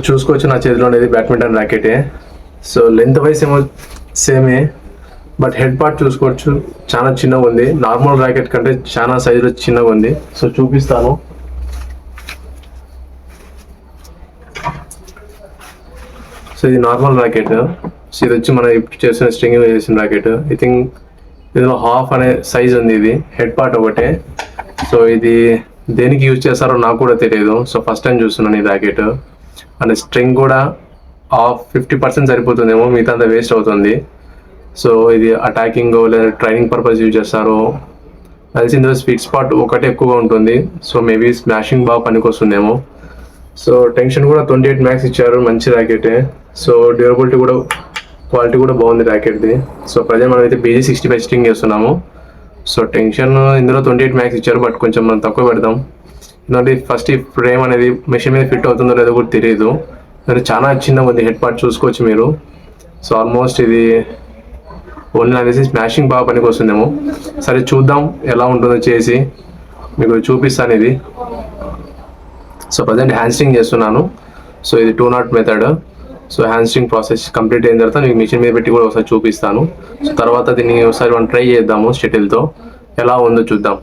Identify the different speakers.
Speaker 1: చూసుకోవచ్చు నా చేతిలో అనేది బ్యాడ్మింటన్ ర్యాకెటే. సో లెంత్ వైజ్ ఏమో సేమే, బట్ హెడ్ పార్ట్ చూసుకోవచ్చు చాలా చిన్నగా ఉంది. నార్మల్ ర్యాకెట్ కంటే చాలా సైజులో చిన్నగా ఉంది. సో చూపిస్తాను. సో ఇది నార్మల్ ర్యాకెట్. సో ఇది వచ్చి మనం ఇప్పుడు చేసిన స్ట్రింగ్ చేసిన ర్యాకెట్. ఐ థింక్ ఇందులో హాఫ్ అనే సైజ్ ఉంది. ఇది హెడ్ పార్ట్ ఒకటే. సో ఇది దేనికి యూజ్ చేస్తారో నాకు కూడా తెలియదు. సో ఫస్ట్ టైం చూస్తున్నాను ఈ ర్యాకెట్. అండ్ స్ట్రింగ్ కూడా 50% సరిపోతుందేమో, మిగతా అంతా వేస్ట్ అవుతుంది. సో ఇది అటాకింగ్ లేదా ట్రైనింగ్ పర్పస్ యూజ్ చేస్తారు. కలిసి ఇందులో స్వీట్ స్పాట్ ఒకటే ఎక్కువగా ఉంటుంది. సో మేబీ స్మాషింగ్ బాగా పనికొస్తుందేమో. సో టెన్షన్ కూడా 28 మ్యాక్స్ ఇచ్చారు, మంచి ర్యాకెటే. సో డ్యూరబిలిటీ కూడా, క్వాలిటీ కూడా బాగుంది ర్యాకెట్ది. సో ప్రజెంట్ మనం అయితే BG65 స్ట్రింగ్ చేస్తున్నాము. సో టెన్షన్ ఇందులో 28 మ్యాక్స్ ఇచ్చారు, బట్ కొంచెం మనం తక్కువ పెడదాం. ఎందుకంటే ఫస్ట్ ఈ ఫ్రేమ్ అనేది మెషిన్ మీద ఫిట్ అవుతుందో లేదో కూడా తెలియదు. మరి చాలా చిన్నగా ఉంది హెడ్ పార్ట్, చూసుకోవచ్చు మీరు. సో ఆల్మోస్ట్ ఇది ఓన్లీ అనేసి స్మాషింగ్ బాగా పనికి వస్తుందేమో. సరే చూద్దాం ఎలా ఉంటుందో చేసి మీకు చూపిస్తాను ఇది. సో ప్రజెంట్ హ్యాండ్ స్ట్రింగ్ చేస్తున్నాను. సో ఇది 2 not method. So hand string process complete అయిన తర్వాత మీకు మిషన్ మీద పెట్టి కూడా ఒకసారి చూపిస్తాను. సో తర్వాత దీన్ని ఒకసారి మనం ట్రై చేద్దాము షటిల్తో, ఎలా ఉందో చూద్దాం.